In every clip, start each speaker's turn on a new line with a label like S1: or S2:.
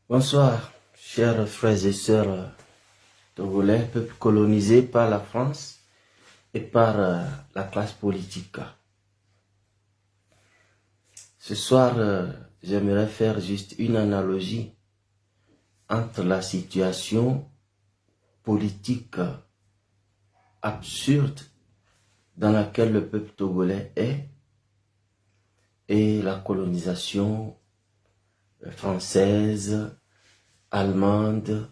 S1: Bonsoir, chers frères et sœurs togolais, peuple colonisé par la France et par la classe politique. Ce soir, j'aimerais faire juste une analogie entre la situation politique absurde dans laquelle le peuple togolais est et la colonisation française, allemande,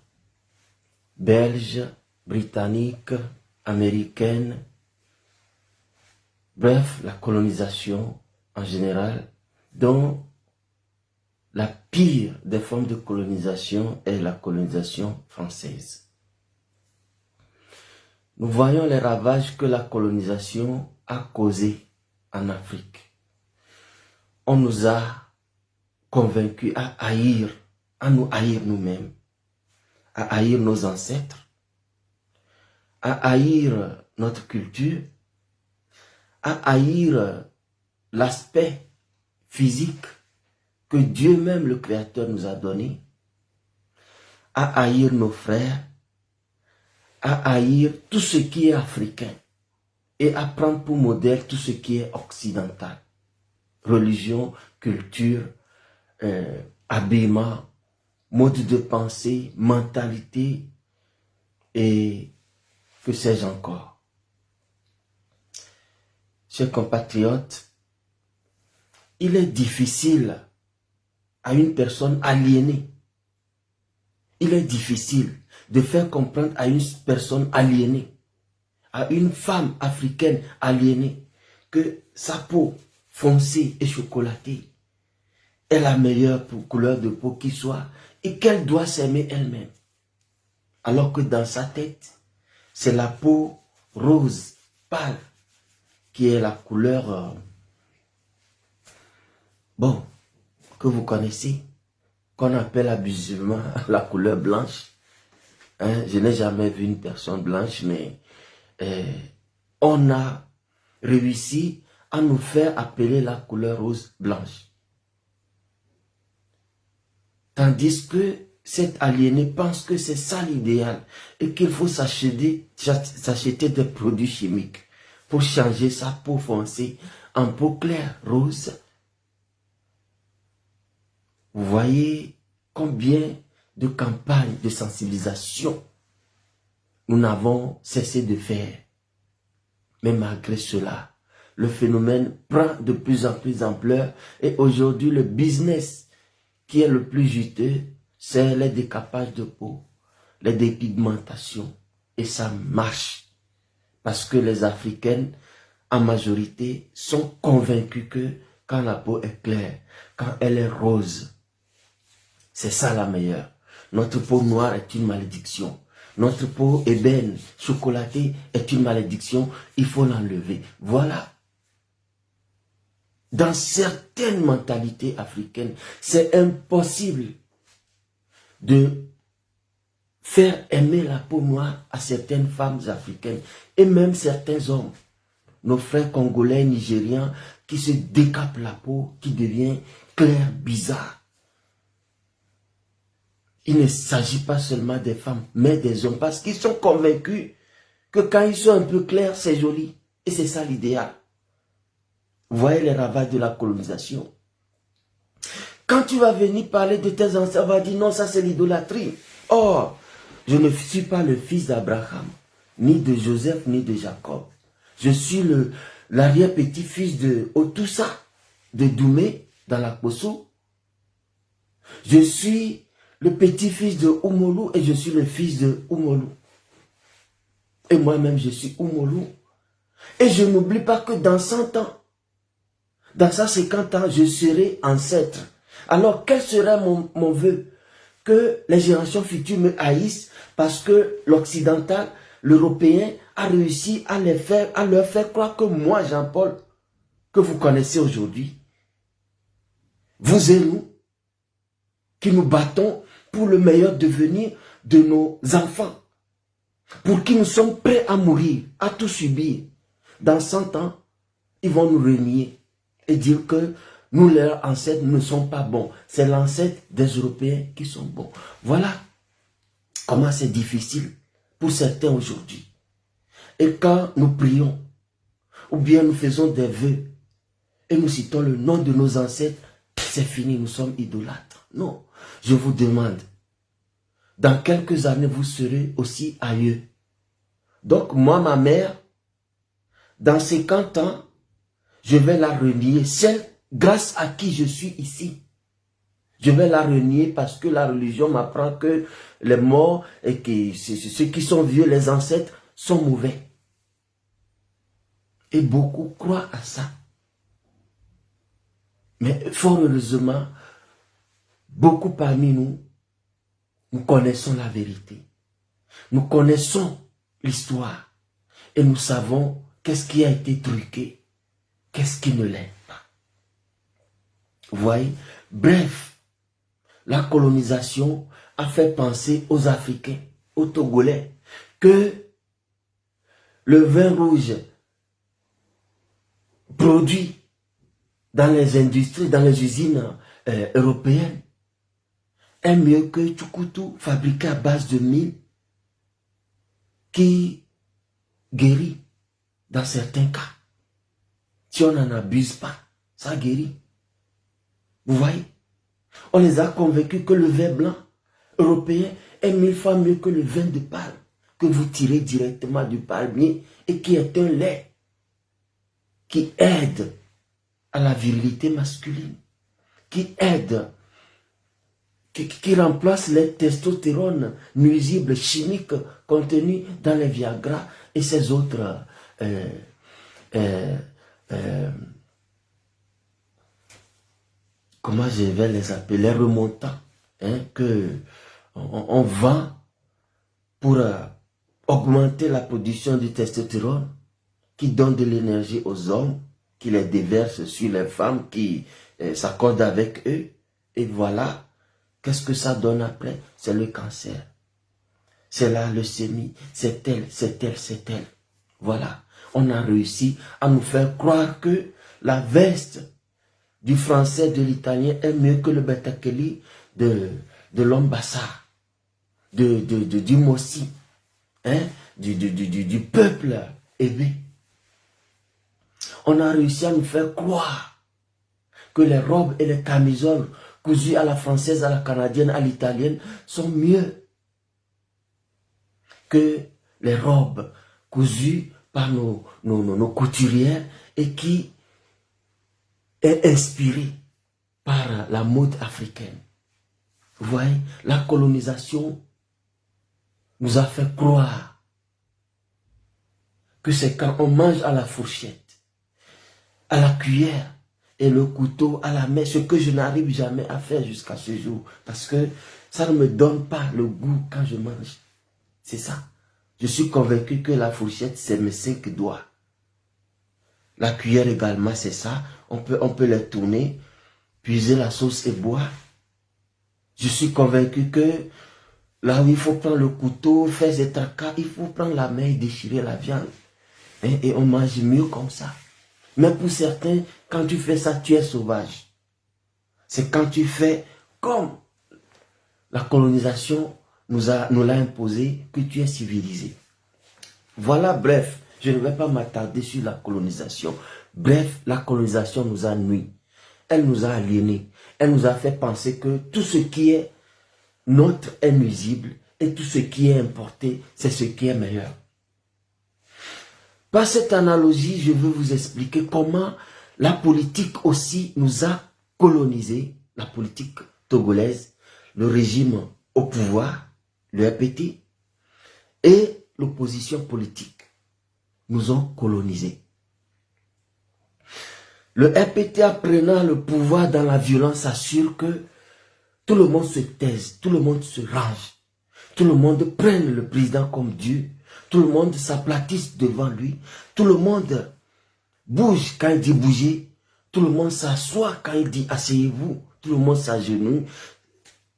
S1: belge, britannique, américaine, bref, la colonisation en général, dont la pire des formes de colonisation est la colonisation française. Nous voyons les ravages que la colonisation a causés en Afrique. On nous a convaincus à nous haïr nous-mêmes, à haïr nos ancêtres, à haïr notre culture, à haïr l'aspect physique que Dieu même, le Créateur, nous a donné, à haïr nos frères, à haïr tout ce qui est africain et à prendre pour modèle tout ce qui est occidental. Religion, culture, habillement, mode de pensée, mentalité et que sais-je encore. Chers compatriotes, il est difficile à une personne aliénée, il est difficile de faire comprendre à une personne aliénée, à une femme africaine aliénée, que sa peau foncée et chocolatée est la meilleure couleur de peau qui soit et qu'elle doit s'aimer elle-même. Alors que dans sa tête, c'est la peau rose, pâle, qui est la couleur, que vous connaissez, qu'on appelle abusivement la couleur blanche. Je n'ai jamais vu une personne blanche, mais on a réussi à nous faire appeler la couleur rose blanche. Tandis que cet aliéné pense que c'est ça l'idéal et qu'il faut s'acheter des produits chimiques pour changer sa peau foncée en peau claire, rose. Vous voyez combien de campagnes de sensibilisation nous n'avons cessé de faire. Mais malgré cela, le phénomène prend de plus en plus d'ampleur et aujourd'hui le business qui est le plus juteux, c'est les décapages de peau, les dépigmentations. Et ça marche. Parce que les Africaines, en majorité, sont convaincues que quand la peau est claire, quand elle est rose, c'est ça la meilleure. Notre peau noire est une malédiction. Notre peau ébène, chocolatée est une malédiction. Il faut l'enlever. Voilà. Dans certaines mentalités africaines, c'est impossible de faire aimer la peau noire à certaines femmes africaines et même certains hommes. Nos frères congolais, nigérians, qui se décapent la peau, qui devient claire, bizarre. Il ne s'agit pas seulement des femmes, mais des hommes, parce qu'ils sont convaincus que quand ils sont un peu clairs, c'est joli. Et c'est ça l'idéal. Vous voyez les ravages de la colonisation. Quand tu vas venir parler de tes ancêtres, on va dire non, ça c'est l'idolâtrie. Or, je ne suis pas le fils d'Abraham, ni de Joseph, ni de Jacob. Je suis l'arrière-petit-fils de Otoussa, de Doumé, dans la Kosso. Je suis le petit-fils de Oumolou et je suis le fils de Oumolou. Et moi-même, je suis Oumolou. Et je n'oublie pas que dans 100 ans, dans 150 ans, je serai ancêtre. Alors, quel serait mon vœu? Que les générations futures me haïssent parce que l'occidental, l'européen, a réussi à leur faire croire que moi, Jean-Paul, que vous connaissez aujourd'hui, vous et nous, qui nous battons pour le meilleur devenir de nos enfants, pour qui nous sommes prêts à mourir, à tout subir. Dans 100 ans, ils vont nous renier et dire que Nous, leurs ancêtres ne sont pas bons. C'est l'ancêtre des Européens qui sont bons. Voilà comment c'est difficile pour certains aujourd'hui. Et quand nous prions, ou bien nous faisons des vœux, et nous citons le nom de nos ancêtres, c'est fini, nous sommes idolâtres. Non, je vous demande, dans quelques années, vous serez aussi ailleurs. Donc, moi, ma mère, dans 50 ans, je vais la renier. Celle grâce à qui je suis ici. Je vais la renier parce que la religion m'apprend que les morts et que ceux qui sont vieux, les ancêtres, sont mauvais. Et beaucoup croient à ça. Mais fort heureusement, beaucoup parmi nous, nous connaissons la vérité. Nous connaissons l'histoire. Et nous savons qu'est-ce qui a été truqué, qu'est-ce qui ne l'est pas. Vous voyez? Bref, la colonisation a fait penser aux Africains, aux Togolais, que le vin rouge produit dans les industries, dans les usines européennes, est mieux que Tchoukoutou fabriqué à base de mil qui guérit dans certains cas. Si on n'en abuse pas, ça guérit. Vous voyez? On les a convaincus que le vin blanc européen est 1000 fois mieux que le vin de palme que vous tirez directement du palmier et qui est un lait qui aide à la virilité masculine, qui aide, qui remplace les testostérones nuisibles chimiques contenus dans les Viagra et ces autres comment je vais les appeler, les remontants, hein, que on vend pour augmenter la production du testostérone, qui donne de l'énergie aux hommes, qui les déverse sur les femmes qui s'accordent avec eux. Et voilà, qu'est-ce que ça donne après? C'est le cancer. C'est la leucémie. C'est elle, c'est elle, c'est elle. Voilà. On a réussi à nous faire croire que la veste du français, de l'italien est mieux que le betakeli de l'homme bassard, du Mossi, hein, du peuple aimé. On a réussi à nous faire croire que les robes et les camisoles cousues à la française, à la canadienne, à l'italienne sont mieux que les robes cousues par nos couturières et qui est inspirée par la mode africaine. Vous voyez, la colonisation nous a fait croire que c'est quand on mange à la fourchette, à la cuillère et le couteau à la main, ce que je n'arrive jamais à faire jusqu'à ce jour, parce que ça ne me donne pas le goût quand je mange. C'est ça. Je suis convaincu que la fourchette, c'est mes 5 doigts. La cuillère également, c'est ça. On peut les tourner, puiser la sauce et boire. Je suis convaincu que là où il faut prendre le couteau, faire ses tracas, il faut prendre la main et déchirer la viande. Et on mange mieux comme ça. Mais pour certains, quand tu fais ça, tu es sauvage. C'est quand tu fais comme la colonisation nous l'a imposé que tu es civilisé. Voilà, bref, je ne vais pas m'attarder sur la colonisation. Bref, la colonisation nous a nui. Elle nous a aliénés. Elle nous a fait penser que tout ce qui est nôtre est nuisible et tout ce qui est importé, c'est ce qui est meilleur. Par cette analogie, je veux vous expliquer comment la politique aussi nous a colonisés, la politique togolaise, le régime au pouvoir, le RPT, et l'opposition politique nous ont colonisés. Le RPT, apprenant le pouvoir dans la violence, assure que tout le monde se taise, tout le monde se range, tout le monde prenne le président comme Dieu, tout le monde s'aplatisse devant lui, tout le monde bouge quand il dit bouger, tout le monde s'assoit quand il dit asseyez-vous, tout le monde s'agenouille,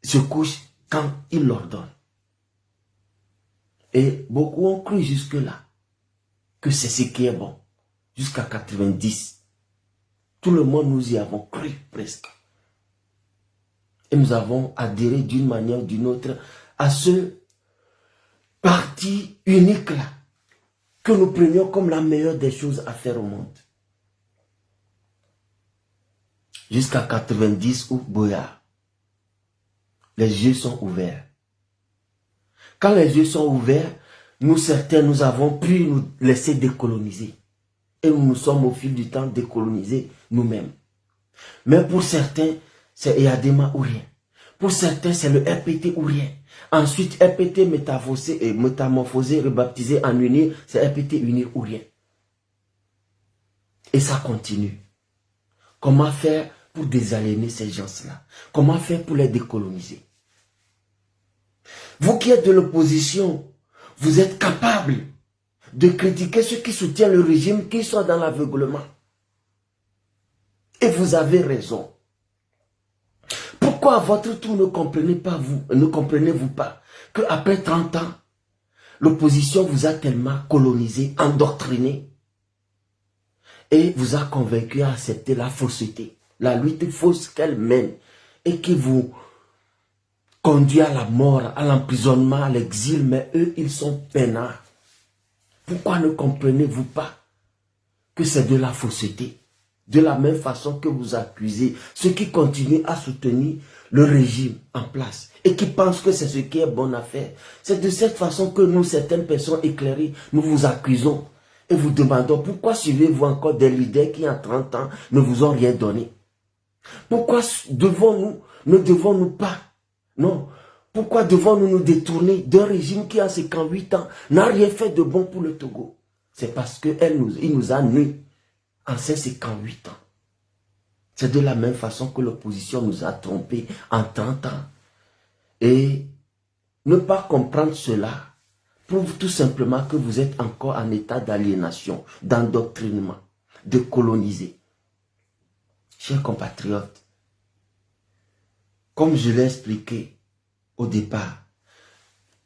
S1: se couche quand il l'ordonne. Et beaucoup ont cru jusque-là que c'est ce qui est bon, jusqu'à 90. Tout le monde, nous y avons cru presque. Et nous avons adhéré d'une manière ou d'une autre à ce parti unique-là, que nous prenions comme la meilleure des choses à faire au monde. Jusqu'à 90 ou Boyard, les yeux sont ouverts. Quand les yeux sont ouverts, nous certains, nous avons pu nous laisser décoloniser. Et nous nous sommes au fil du temps décolonisés nous-mêmes. Mais pour certains, c'est Eyadema ou rien. Pour certains, c'est le RPT ou rien. Ensuite, RPT métamorphosé, rebaptisé en unir, c'est RPT unir ou rien. Et ça continue. Comment faire pour désaliéner ces gens-là? Comment faire pour les décoloniser? Vous qui êtes de l'opposition, vous êtes capable de critiquer ceux qui soutiennent le régime, qui sont dans l'aveuglement. Et vous avez raison. Pourquoi à votre tour ne comprenez-vous pas qu'après 30 ans, l'opposition vous a tellement colonisé, endoctriné et vous a convaincu à accepter la fausseté, la lutte fausse qu'elle mène et qui vous conduit à la mort, à l'emprisonnement, à l'exil, mais eux, ils sont peinards. Pourquoi ne comprenez-vous pas que c'est de la fausseté? De la même façon que vous accusez ceux qui continuent à soutenir le régime en place et qui pensent que c'est ce qui est bon à faire. C'est de cette façon que nous, certaines personnes éclairées, nous vous accusons et vous demandons pourquoi suivez-vous encore des leaders qui en 30 ans ne vous ont rien donné? Pourquoi ne devons-nous pas? Non. Pourquoi devons-nous nous détourner d'un régime qui en 58 ans n'a rien fait de bon pour le Togo? C'est parce qu'il nous a nus en 58 ans. C'est de la même façon que l'opposition nous a trompés en 30 ans. Et ne pas comprendre cela prouve tout simplement que vous êtes encore en état d'aliénation, d'endoctrinement, de coloniser. Chers compatriotes, comme je l'ai expliqué au départ,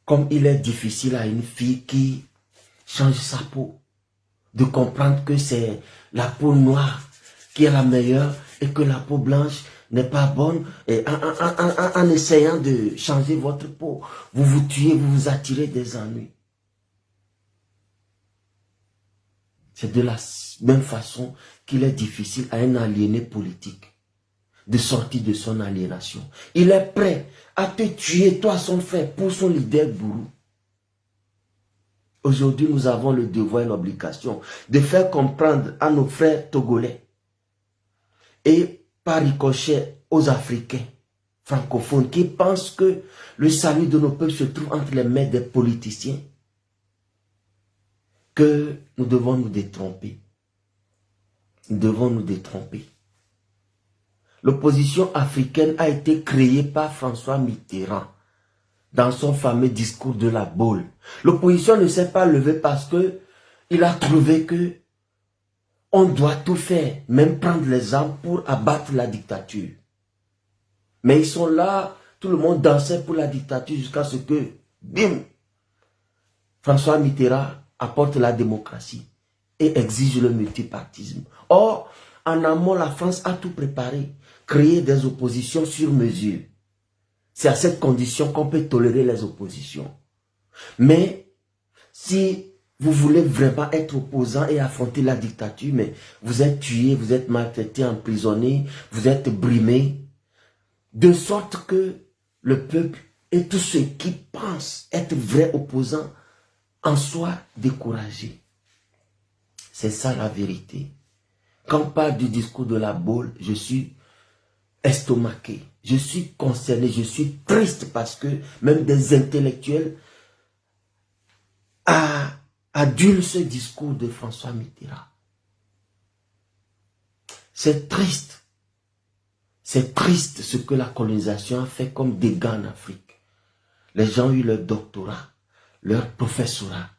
S1: comme il est difficile à une fille qui change sa peau, de comprendre que c'est la peau noire qui est la meilleure et que la peau blanche n'est pas bonne, et en essayant de changer votre peau, vous vous tuez, vous vous attirez des ennuis. C'est de la même façon qu'il est difficile à un aliéné politique de sortir de son aliénation. Il est prêt à te tuer, toi son frère, pour son leader gourou. Aujourd'hui, nous avons le devoir et l'obligation de faire comprendre à nos frères togolais et par ricochet aux Africains francophones qui pensent que le salut de nos peuples se trouve entre les mains des politiciens, que nous devons nous détromper. Nous devons nous détromper. L'opposition africaine a été créée par François Mitterrand dans son fameux discours de la Baule. L'opposition ne s'est pas levée parce que il a trouvé que on doit tout faire, même prendre les armes pour abattre la dictature. Mais ils sont là, tout le monde dansait pour la dictature jusqu'à ce que, bim, François Mitterrand apporte la démocratie et exige le multipartisme. Or, en amont, la France a tout préparé, créer des oppositions sur mesure. C'est à cette condition qu'on peut tolérer les oppositions. Mais si vous voulez vraiment être opposant et affronter la dictature, mais vous êtes tué, vous êtes maltraité, emprisonné, vous êtes brimé, de sorte que le peuple et tous ceux qui pensent être vrais opposants en soient découragés. C'est ça la vérité. Quand on parle du discours de la Baule, je suis estomaqué, je suis concerné, je suis triste parce que même des intellectuels adulent ce discours de François Mitterrand. C'est triste. C'est triste ce que la colonisation a fait comme dégâts en Afrique. Les gens ont eu leur doctorat, leur professorat,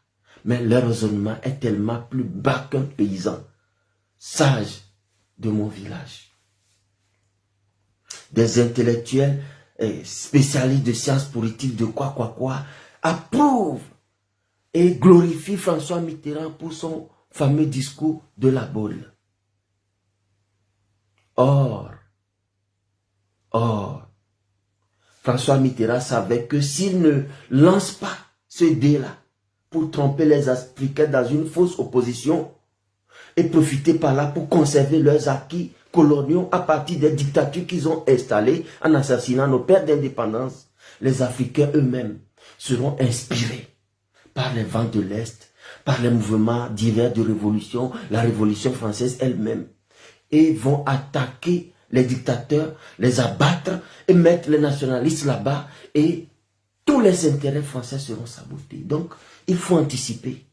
S1: mais leur raisonnement est tellement plus bas qu'un paysan sage de mon village. Des intellectuels spécialistes de sciences politiques, de quoi, approuvent et glorifient François Mitterrand pour son fameux discours de la Baule. Or, François Mitterrand savait que s'il ne lance pas ce dé-là pour tromper les Africains dans une fausse opposition et profiter par là pour conserver leurs acquis coloniaux à partir des dictatures qu'ils ont installées en assassinant nos pères d'indépendance, les Africains eux-mêmes seront inspirés par les vents de l'Est, par les mouvements divers de révolution, la révolution française elle-même, et vont attaquer les dictateurs, les abattre et mettre les nationalistes là-bas, et tous les intérêts français seront sabotés. Donc, il faut anticiper.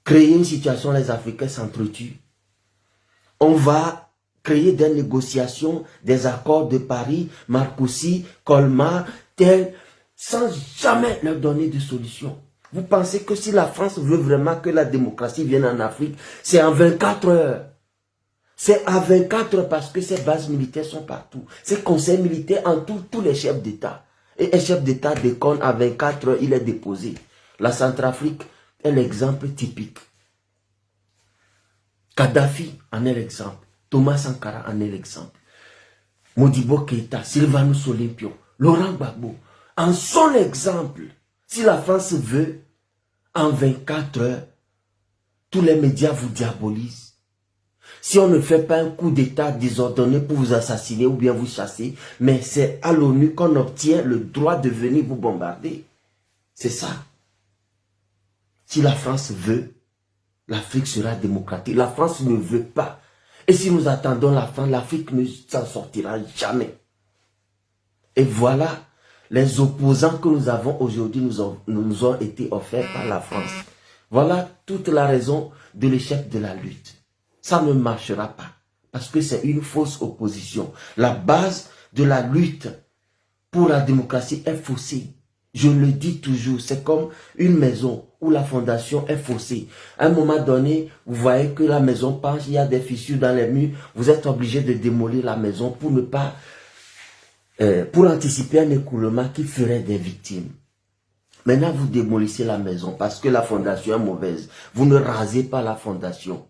S1: Créer une situation où les Africains s'entretuent. On va créer des négociations, des accords de Paris, Marcoussis, Colmar, tels, sans jamais leur donner de solution. Vous pensez que si la France veut vraiment que la démocratie vienne en Afrique, c'est en 24 heures. C'est à 24 heures parce que ces bases militaires sont partout. Ces conseils militaires entourent tous les chefs d'État. Et un chef d'État déconne à 24 heures, il est déposé. La Centrafrique est l'exemple typique. Kadhafi en est l'exemple. Thomas Sankara en est l'exemple. Modibo Keïta, Sylvanus Olympio, Laurent Gbagbo en sont l'exemple. Si la France veut, en 24 heures, tous les médias vous diabolisent. Si on ne fait pas un coup d'État désordonné pour vous assassiner ou bien vous chasser, mais c'est à l'ONU qu'on obtient le droit de venir vous bombarder. C'est ça. Si la France veut, l'Afrique sera démocratique. La France ne veut pas. Et si nous attendons la France, l'Afrique ne s'en sortira jamais. Et voilà, les opposants que nous avons aujourd'hui nous ont été offerts par la France. Voilà toute la raison de l'échec de la lutte. Ça ne marchera pas. Parce que c'est une fausse opposition. La base de la lutte pour la démocratie est faussée. Je le dis toujours, c'est comme une maison où la fondation est faussée. À un moment donné, vous voyez que la maison penche, il y a des fissures dans les murs. Vous êtes obligé de démolir la maison pour ne pas, pour anticiper un écoulement qui ferait des victimes. Maintenant, vous démolissez la maison parce que la fondation est mauvaise. Vous ne rasez pas la fondation.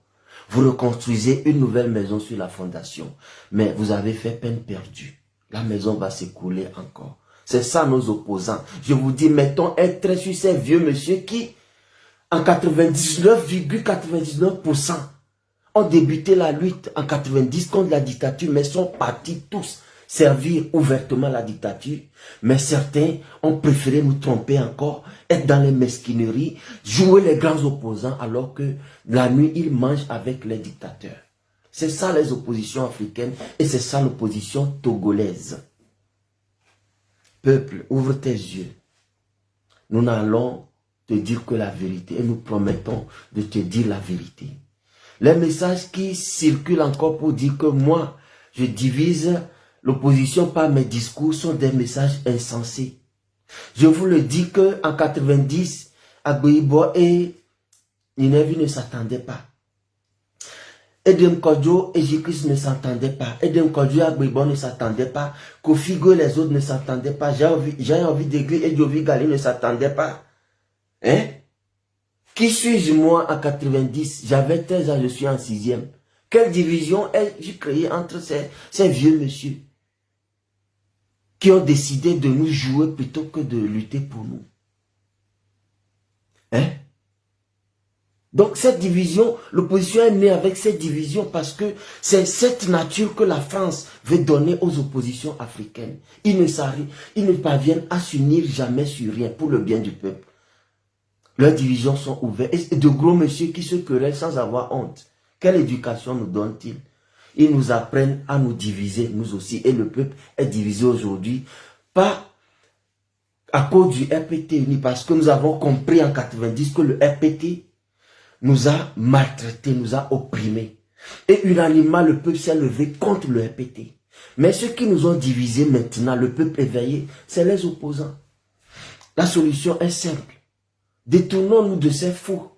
S1: Vous reconstruisez une nouvelle maison sur la fondation. Mais vous avez fait peine perdue. La maison va s'écrouler encore. C'est ça nos opposants. Je vous dis, mettons un trait sur ces vieux monsieur qui, en 99,99%, ont débuté la lutte en 90 contre la dictature, mais sont partis tous servir ouvertement la dictature. Mais certains ont préféré nous tromper encore, être dans les mesquineries, jouer les grands opposants, alors que la nuit, ils mangent avec les dictateurs. C'est ça les oppositions africaines et c'est ça l'opposition togolaise. Peuple, ouvre tes yeux. Nous n'allons te dire que la vérité et nous promettons de te dire la vérité. Les messages qui circulent encore pour dire que moi, je divise l'opposition par mes discours sont des messages insensés. Je vous le dis que en 90, Agboibo et Nineveh ne s'attendaient pas. Edem Kodjo et Jésus ne s'entendaient pas. Edem Kodjo et Agboibo ne s'attendaient pas. Kofigo et les autres ne s'entendaient pas. J'ai envie d'église et Jovi Gali ne s'attendaient pas. Hein? Qui suis-je moi en 90? J'avais 13 ans, je suis en 6e. Quelle division ai-je créée entre ces vieux messieurs qui ont décidé de nous jouer plutôt que de lutter pour nous? Hein? Donc cette division, l'opposition est née avec cette division parce que c'est cette nature que la France veut donner aux oppositions africaines. Ils ne parviennent à s'unir jamais sur rien pour le bien du peuple. Leurs divisions sont ouvertes. Et de gros messieurs qui se querellent sans avoir honte. Quelle éducation nous donnent-ils? Ils nous apprennent à nous diviser, nous aussi. Et le peuple est divisé aujourd'hui, pas à cause du RPT uni, parce que nous avons compris en 90 que le RPT nous a maltraités, nous a opprimés. Et unanimement, le peuple s'est levé contre le RPT. Mais ceux qui nous ont divisés maintenant, le peuple éveillé, c'est les opposants. La solution est simple. Détournons-nous de ces fous.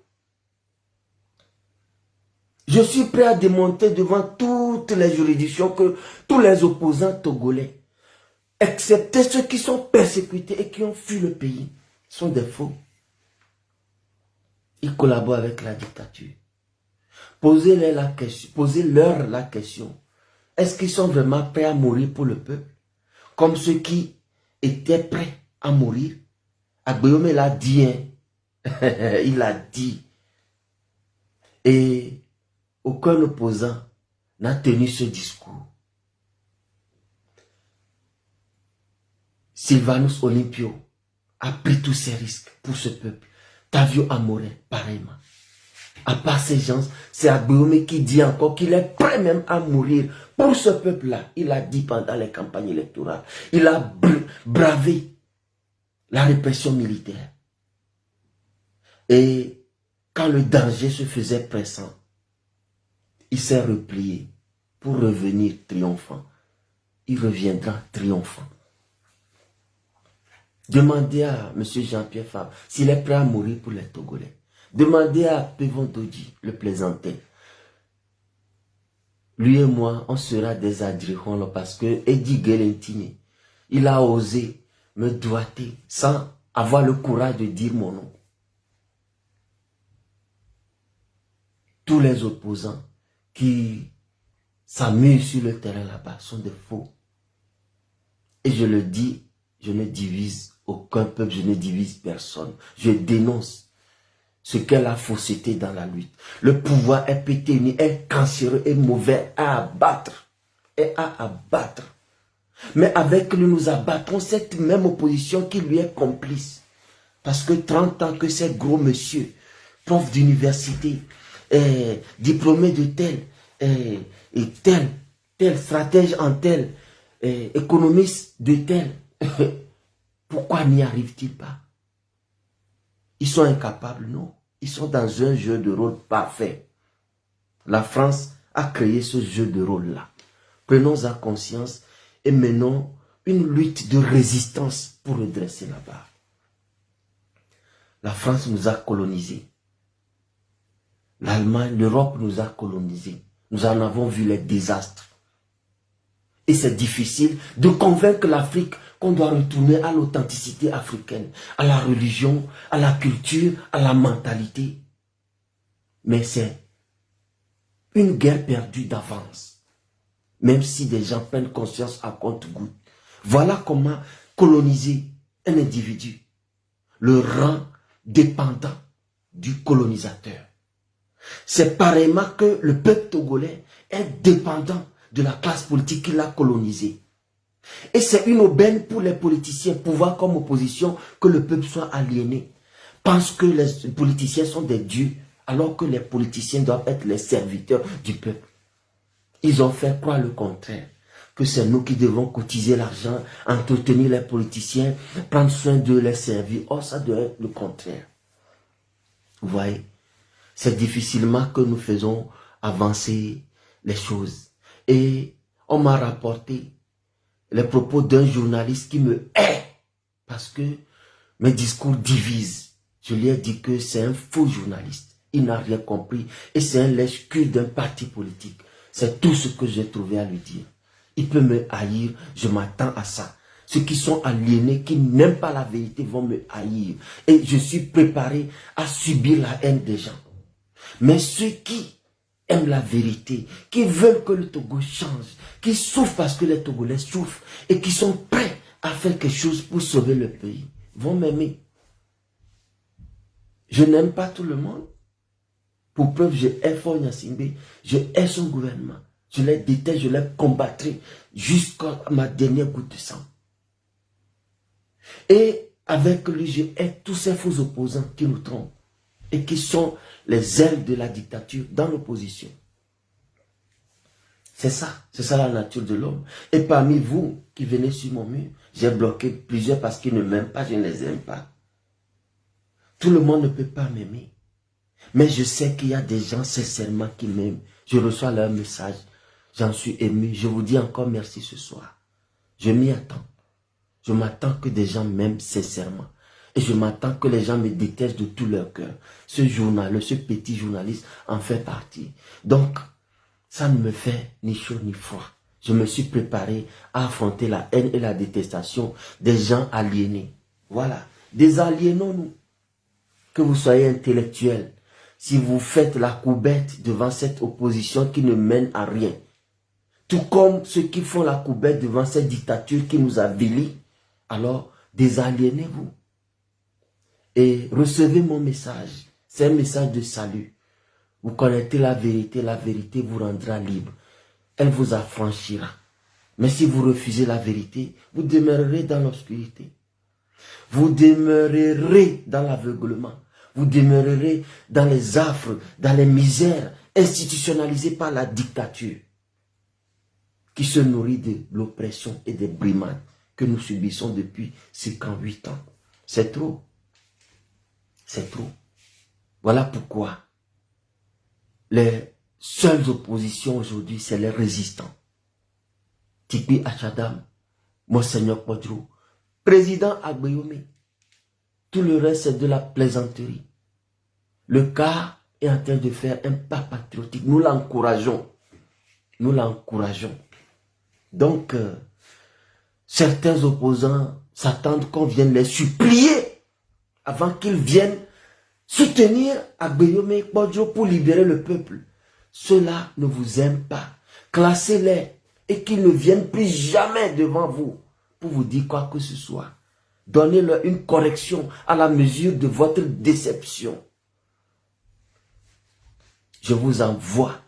S1: Je suis prêt à démontrer devant toutes les juridictions que tous les opposants togolais, excepté ceux qui sont persécutés et qui ont fui le pays, sont des faux. Ils collaborent avec la dictature. Posez-leur la question. Est-ce qu'ils sont vraiment prêts à mourir pour le peuple? Comme ceux qui étaient prêts à mourir. Agbeyome l'a dit, hein? Il a dit. Et aucun opposant n'a tenu ce discours. Sylvanus Olympio a pris tous ses risques pour ce peuple. Tavio Amorin, pareillement. À part ces gens, c'est Agbeyome qui dit encore qu'il est prêt même à mourir pour ce peuple-là. Il a dit pendant les campagnes électorales. Il a bravé la répression militaire. Et quand le danger se faisait pressant, il s'est replié pour revenir triomphant. Il reviendra triomphant. Demandez à M. Jean-Pierre Fabre s'il est prêt à mourir pour les Togolais. Demandez à Pevon Dodji, le plaisantin. Lui et moi, on sera des adrihons parce que Eddie Guelentini, il a osé me doiter sans avoir le courage de dire mon nom. Tous les opposants qui s'amusent sur le terrain là-bas sont des faux. Et je le dis, je ne divise aucun peuple, je ne divise personne. Je dénonce ce qu'est la fausseté dans la lutte. Le pouvoir est pété, est cancéreux, est mauvais, à abattre. Et à abattre. Mais avec lui, nous abattons cette même opposition qui lui est complice. Parce que 30 ans que ces gros monsieur, prof d'université, diplômé de tel, et tel stratège en tel, économiste de tel, pourquoi n'y arrivent-ils pas? Ils sont incapables, non. Ils sont dans un jeu de rôle parfait. La France a créé ce jeu de rôle-là. Prenons-en conscience et menons une lutte de résistance pour redresser la barre. La France nous a colonisés. L'Allemagne, l'Europe nous a colonisés. Nous en avons vu les désastres. Et c'est difficile de convaincre l'Afrique qu'on doit retourner à l'authenticité africaine, à la religion, à la culture, à la mentalité. Mais c'est une guerre perdue d'avance. Même si des gens prennent conscience à compte-gouttes. Voilà comment coloniser un individu. Le rend dépendant du colonisateur. C'est pareillement que le peuple togolais est dépendant de la classe politique qui l'a colonisé. Et c'est une aubaine pour les politiciens, pouvoir comme opposition, que le peuple soit aliéné. Parce que les politiciens sont des dieux, alors que les politiciens doivent être les serviteurs du peuple. Ils ont fait croire le contraire, que c'est nous qui devons cotiser l'argent, entretenir les politiciens, prendre soin de les servir. Oh, ça doit être le contraire. Vous voyez, c'est difficilement que nous faisons avancer les choses. Et on m'a rapporté les propos d'un journaliste qui me hait parce que mes discours divisent. Je lui ai dit que c'est un faux journaliste. Il n'a rien compris et c'est un lèche-cul d'un parti politique. C'est tout ce que j'ai trouvé à lui dire. Il peut me haïr, je m'attends à ça. Ceux qui sont aliénés, qui n'aiment pas la vérité vont me haïr. Et je suis préparé à subir la haine des gens. Mais ceux qui aiment la vérité, qui veulent que le Togo change, qui souffrent parce que les Togolais souffrent et qui sont prêts à faire quelque chose pour sauver le pays, vont m'aimer. Je n'aime pas tout le monde. Pour preuve, je hais Faure Gnassingbé, je hais son gouvernement. Je les déteste, je les combattrai jusqu'à ma dernière goutte de sang. Et avec lui, je hais tous ces faux opposants qui nous trompent et qui sont les ailes de la dictature dans l'opposition. C'est ça la nature de l'homme. Et parmi vous qui venez sur mon mur, j'ai bloqué plusieurs parce qu'ils ne m'aiment pas, je ne les aime pas. Tout le monde ne peut pas m'aimer. Mais je sais qu'il y a des gens sincèrement qui m'aiment. Je reçois leur message. J'en suis ému. Je vous dis encore merci ce soir. Je m'y attends. Je m'attends que des gens m'aiment sincèrement. Et je m'attends que les gens me détestent de tout leur cœur. Ce petit journaliste en fait partie. Donc, ça ne me fait ni chaud ni froid. Je me suis préparé à affronter la haine et la détestation des gens aliénés. Voilà. Désaliénons-nous. Que vous soyez intellectuel. Si vous faites la coubette devant cette opposition qui ne mène à rien, Tout comme ceux qui font la coubette devant cette dictature qui nous avilit, alors désaliénez-vous. Et recevez mon message. C'est un message de salut. Vous connaissez la vérité vous rendra libre. Elle vous affranchira. Mais si vous refusez la vérité, vous demeurerez dans l'obscurité. Vous demeurerez dans l'aveuglement. Vous demeurerez dans les affres, dans les misères institutionnalisées par la dictature qui se nourrit de l'oppression et des brimades que nous subissons depuis 58 ans. C'est trop. C'est trop. Voilà pourquoi les seules oppositions aujourd'hui, c'est les résistants. Tipi Achadam, Monseigneur Podro, président Agbeyome. Tout le reste, c'est de la plaisanterie. Le cas est en train de faire un pas patriotique. Nous l'encourageons. Nous l'encourageons. Donc, certains opposants s'attendent qu'on vienne les supplier avant qu'ils viennent soutenir Agbeyome Podro pour libérer le peuple. Ceux-là ne vous aiment pas. Classez-les et qu'ils ne viennent plus jamais devant vous pour vous dire quoi que ce soit. Donnez-leur une correction à la mesure de votre déception. Je vous envoie.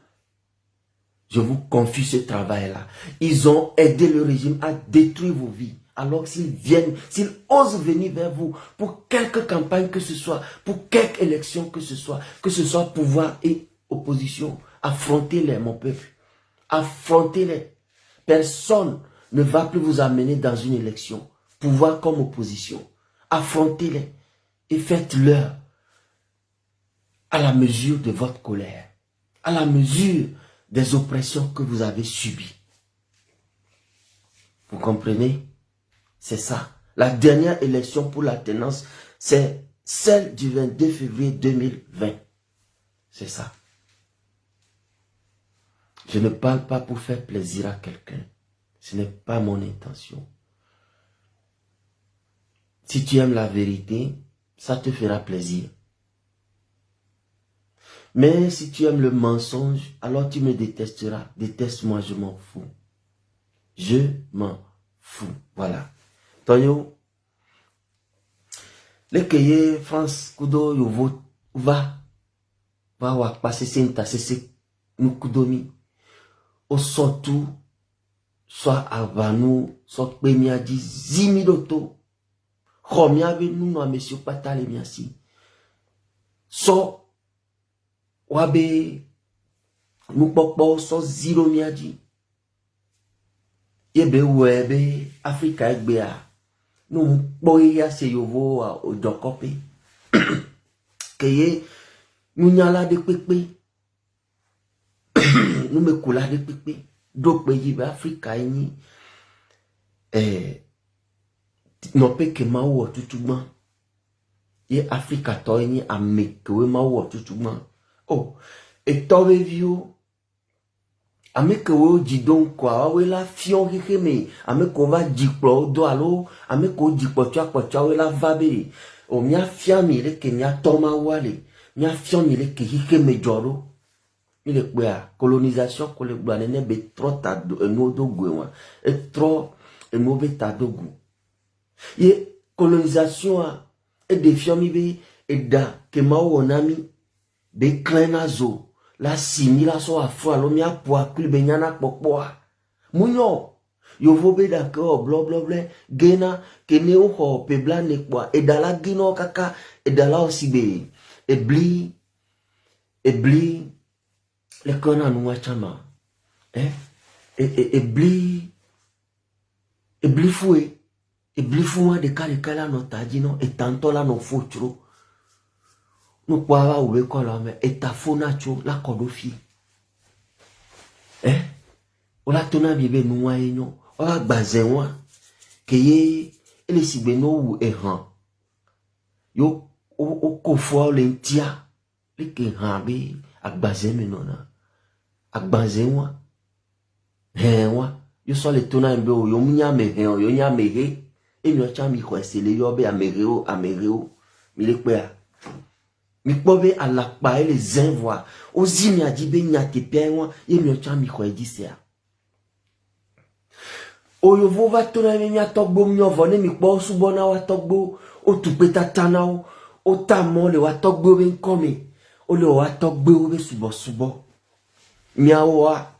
S1: Je vous confie ce travail-là. Ils ont aidé le régime à détruire vos vies. Alors s'ils viennent, s'ils osent venir vers vous pour quelque campagne que ce soit, pour quelque élection que ce soit pouvoir et opposition, affrontez-les, mon peuple. Affrontez-les. Personne ne va plus vous amener dans une élection, pouvoir comme opposition. Affrontez-les et faites-leur à la mesure de votre colère, à la mesure des oppressions que vous avez subies. Vous comprenez? C'est ça. La dernière élection pour l'alternance, c'est celle du 22 février 2020. C'est ça. Je ne parle pas pour faire plaisir à quelqu'un. Ce n'est pas mon intention. Si tu aimes la vérité, ça te fera plaisir. Mais si tu aimes le mensonge, alors tu me détesteras. Déteste-moi, je m'en fous. Je m'en fous. Voilà. Tonyo, les keye France kudo yovo va passer senta c'est nous kudomi au sortu soit avanu soit pemia di zimidoto khomia be nous no monsieur patale miasi so wabe nous popo so zero miadi yebe webe Africa egbea nous boya se yovo au dokope keye nous nyala de pepe nous me kula de pepe do pays be Africa ni no pe ke ma wo tutugban ye Africa to ni ameke we ma wo tutugban oh et to be view ameke we jidon kwa we la fion kekeme ameke va jikpo do alo ameke jikpo twa we la vabe o mia fiami le kenya toma wale mia fiami le ke kekeme joro il est quoi colonisation que le blanc ne be trop ta no do gwe et trop et mauvais ta do gu ye colonisation et des fiami be et da ke ma wonami be klenazo la simila so afro alo mia po akli be nyana popoa munyo yovo be da ko blo gena ke ne o ho pe blanc ne kwa et da la gino kaka et da la aussi be et bli les cons nous chama et bli foué et bli foué de kala no tadino et tanto la no fotro nous quoi ou be kola mais et ta fonacho la kodofi o la tona bibe nous wa enyo o la gbazenwa keye ele sigbe no wu ehan yo o kofo le ntia le ke han be agbazen menona agbazenwa henwa yo so le tona mbe o yo munya me hen yo nya mege e mi o cha mi ko esele yo be amereo mi le pe a mi pobe alakpa e le zenwa o zimi ajibe nya te pe won e mi o cha mi ko ejise a Oyovo va tona mia togbo mio vone mi po subona wa togbo o tupeta tanao o tamo le wa togbo ben komi o le wa togbo be subo miawa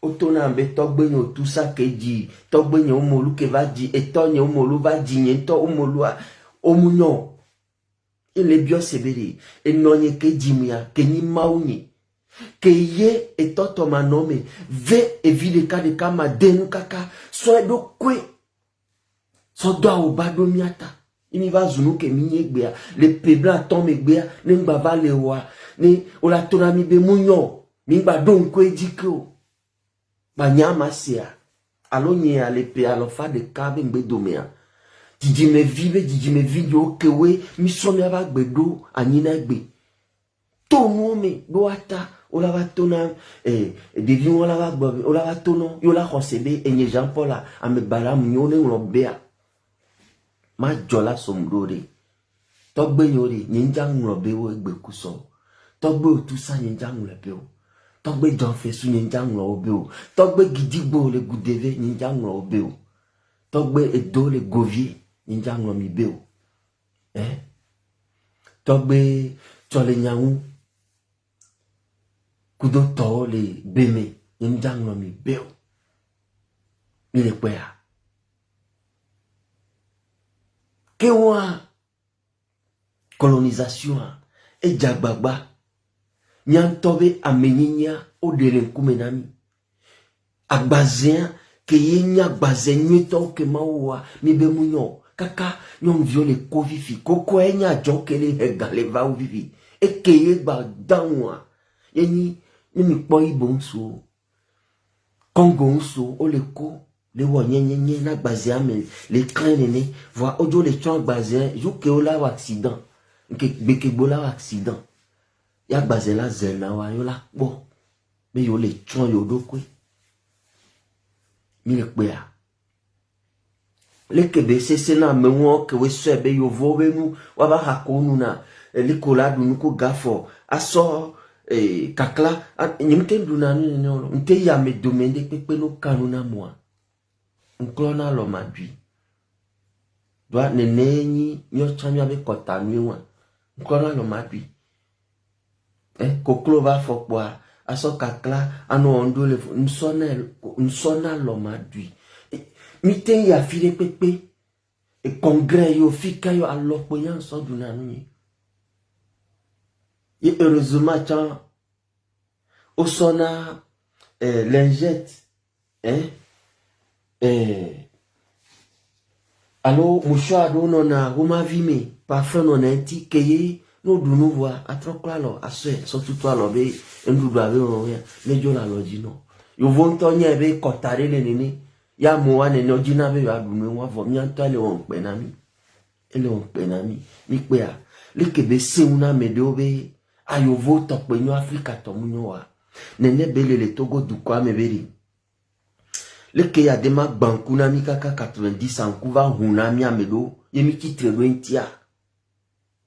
S1: o tona be togbo nyo tusa keji togbo nyo molu ke va di eto nyo molu va di nyento o molu o munyo ele bio sebere e nonye keji mia kenyi mauni que ye et toto manome ve et vide ka de kama denu kaka so do kwe so do au bado miata imi va zunu ke minye gbea le pebla ton me gbea ne ngba va le wa ni ola tona mi be munyo mi ngba don kwe diko ba nyama sia alo nye ale pe alo fa de kabe ngbe domea didi me video kewe mi so mi ava gbedo anyina gbe to no me do ata ola va tona devi ola va tono yola khosebe enye Jean Paul a me bala mnyone ngobea ma jola somdore togbe nyori nyinja nglobe wo egbe kuso togbe otusa nyinja nglobe o togbe John Fesu nyinja nglobe o togbe gidigbo le gudeve nyinja nglobe o togbe edo le govie nyinja nglomi o togbe chole nyangu kudo to le beme nyinja nglomi beo ile kwea kewa colonisation e jagbagba nyantobe ameninya odele kumenami agbazien ke yenya gbazen nyeto ke mawa mi be munyo kaka nyom viole kovifi koko enya jokele egale va vivi e ke ye gba danwa yeni mi po ibonso Congo nso o le ko le wo nyenyenye na gbazien me le crainene voa ojo le chon gbazien juke ola wa accident nke beke bola wa accident ya gbazien la zena wa yo la po be yo le chon yo dokwe mi le pea le kebe sese na menwo ke we so be yo vo be nu wa ba hakonu na le kola du nu ko gafo aso kakla nyimte du na ni no nte ya me domende pepe no kanu na moi nklona lo madui doa nenenyi nyo chamya be kota nuwa nklona lo madui koklo va fokwa aso kakla ano ondo le nsona lo madui miten ya file pepe e congrès yo fika yo alopo yan so duna nyi et heureusement chan osona lingette allo mouchoir do nona homa vime parfum non enti keye no dunu voa atrokla lo aswe so tutu alo be ndudu ave o ya mejo la lo jino yo vonto nya be kotare le nini ya mo wa nene ojina be ya dunu wa vo mi anto le won pe na mi ele won pe na mi pe a le kebe seuna medo be ayo vo to pe nyo Africa to munyo wa nene bele le Togo du kwa meberi le ke ya dema banku na mi kaka 90 an kuva huna mi amedo yemi kitre lo entia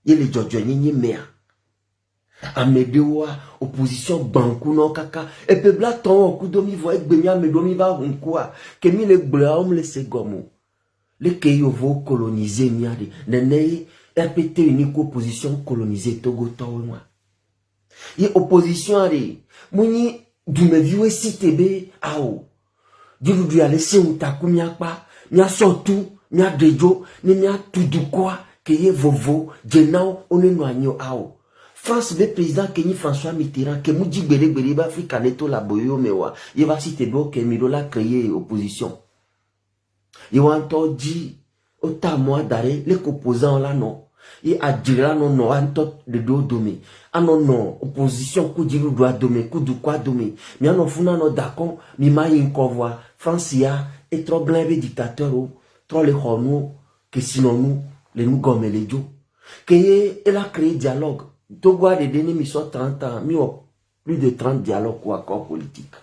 S1: yele jojo nyenye mea amedewa opposition banku no kaka e pe bla ton okudo mi vo egbe mi amedo mi va hunkwa ke mi le gbla om le segomo le ke yo vo coloniser mi ade nene RPT unique opposition coloniser Togo to wa ye opposition ade muni du me viwe sitebe ao du ale se utaku mi apa mi asotu mi adejo ni mi atudukwa ke ye vovo jenao onenu anyo ao France be président Kenyi François Mitterrand ke muji gbere ba Afrika neto la boyo mewa ye va sitebe ke mi la créer opposition ye wanto di ota moi dare les opposants là non et adira non non anto de do domi ano non opposition ku diru do domi ku du kwa domi mi ano funa no d'accord mi ma yin convoi Francia et trop blindé dictateur trop les hono que sinon nous les nous gomme les jo que elle a créé dialogue Togo a des déni mi so 30 ans mi plus de 30 dialogues ou accords politiques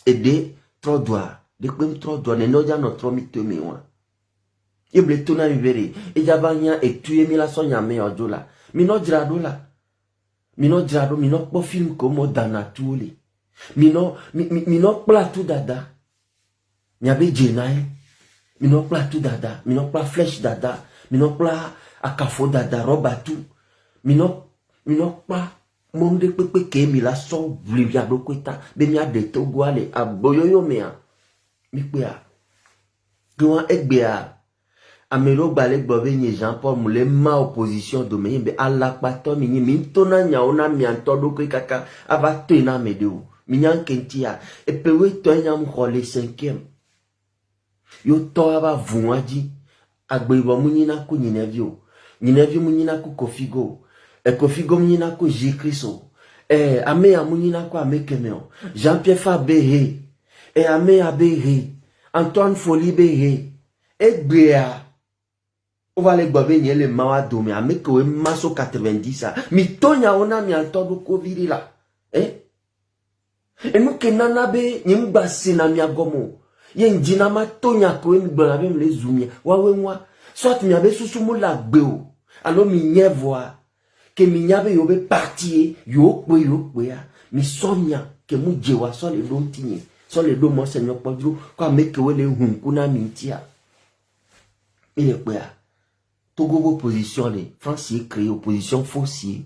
S1: et des trop doigt de comme trop doigt ne no ja no trop mi te mi wa yeble tona vivere e jabanya e tuye mi la sonya me ojola mi no drado la mi no drado mi no po film comme dana tuole mi no pla tout dada Nyabe jenae, minokla tout dada, minokla flèche dada, minokla akafo dada, roba tout, minokla monde pepe ke mi la so vlivia do kweta, be mi ade to gwale aboyoyo mea, mi kwea. Gwa ekbea, amelo bale gbobe nye Jean-Paul moule ma opposition do me, be alakpato mi mintona nyaona mi antodo kwe kaka, ava tena medeo, minyan kentia, epewe to nyam khole 5e. Yo to aba vuaji agbeba munyina ku nyinevio munyina ku kofigo kofigo munyina ku jikriso ame ya munyina ku amekemeo Jean-Pierre Fabehe ame ya behe Antoine Folie behe egbea on va les gbabe nyele mawa dome ameke we maso 90 mi tonya ona mi antodo covid la enu kenana be nyimba sina mi agomo yen dinama tonya ko mi gbona be le zumia wawe nwa soit mi abe susumu la gbe o alo mi nyevoa ke mi nyabe yo be partie yo pe ya mi sonya ke mu jewa so le don tinye so le do mo senyo podro ko ameke we le hunku na mi tia ile pe ya Togo opposition le France créé opposition foncier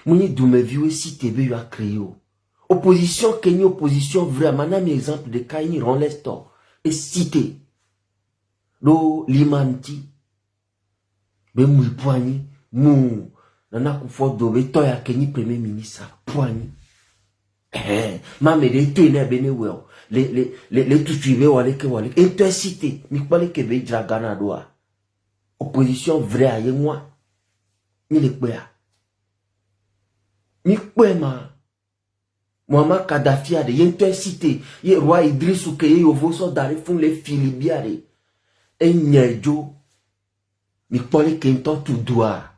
S1: muni dume viwe si tebe yo a créé opposition Kenya, opposition vraiment, un exemple de Kaini Ronlesto et cité. Lo limanti, be mou poigni, mou, nana koufo do be toya Kenya premier ministre, poigni. Mame de tene bene weo, les tout suivre wale ke wale, intercité, mi kwale ke be dragana doa. Opposition vraie aye moi, mi le kwea. Mi kwema. Muammar Kadhafi a de intercité, ye roi Idriss ou keye yovo so dari fun le filibiare. E nyejo, mi pole kento tu doa.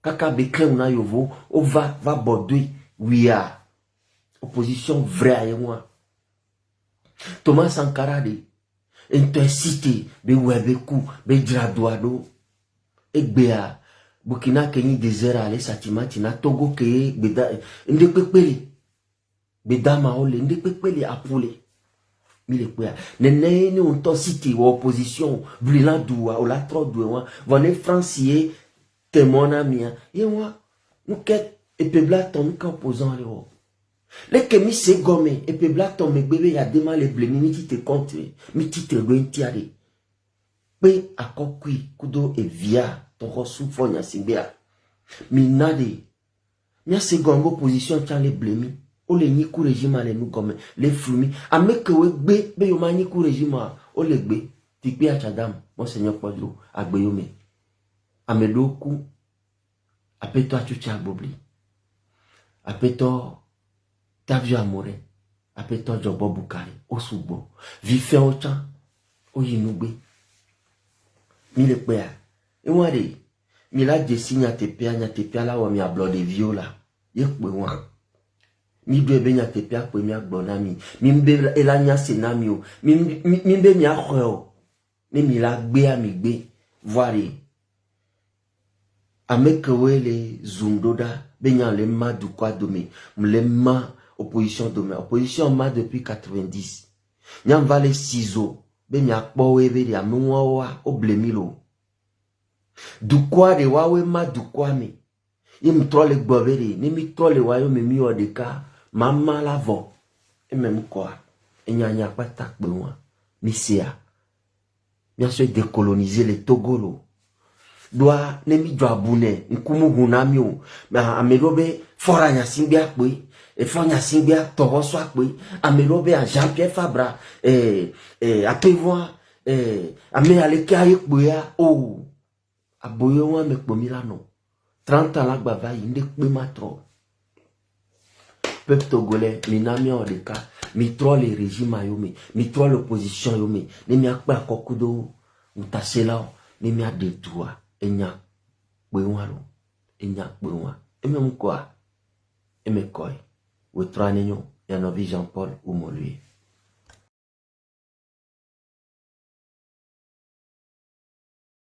S1: Kaka bekle una yovo, o va bordui, wia. Opposition vraie à moi. Thomas Sankara de intercité, be webeku, be dradoado. E bea, Burkina Kenya désert ale satimati na Togo keye, beda, nde pepele. Bedama ole nde pepele apule mile kwea nene ni on to cité wa opposition brillant doua o la trop doua vone francier temona mia ye wa nous ket et pebla ton ka opposant le o le ke mi se gome et pebla ton me bebe ya dema le blemi mi ti te contre mi ti te lo ntiare pe akokui kudo e via to rosu fonya simbea mi nade mi se gombo opposition tient le blemi o le niku régime le nous comme les flumi ameke we gbe be yo ma niku régime o le gbe ti pe achadam monseigneur Podro agbe yo me amedoku apeto achucha agbobli apeto Tavio Amore apeto Jobo Bukari osugbo vife ochan o yinugbe mi le pe a e won re mi la je sinya te pe la wo mi ablo de viola ye pe won mi do ebe nya tepe akwe mi agbona mi mbe elanya senami o mbe mi akho ni mi la gbe ami gbe voire ameke wele zumdoda benya le ma du kwa dome le ma opposition dome opposition ma depuis 90 nyam va le ciseaux be mi akpo we be ya mwa o blemilo du kwa de wawe ma du kwa mi yim trole gbobere ni mi trole wayo mi o de ka Maman l'avant, et même quoi, il n'y a pas de besoin, Missia. Bien sûr, décoloniser les Togolo. Doit, nemi doit bouner, n'kumu gunamio, mais amelobe, fora nya simbia kwe, et fonya simbia toro swa kwe, amelobe à Jean-Pierre Fabra, à prévoir, ame aleke aye kwe ya, oh, aboyo wa me kpomilano, 30 ans la gbava yinde kwe matro. Peuple togolais, mi nami en de cas, mi troll le régime à yome, mi troll l'opposition yome, ne mi akpe akokudo, ou tasela, ne mi a détoua, et nya, bououalo, et nya, bououan, et même quoi, et me koi, ou trois négno, et un Jean-Paul ou Moluye.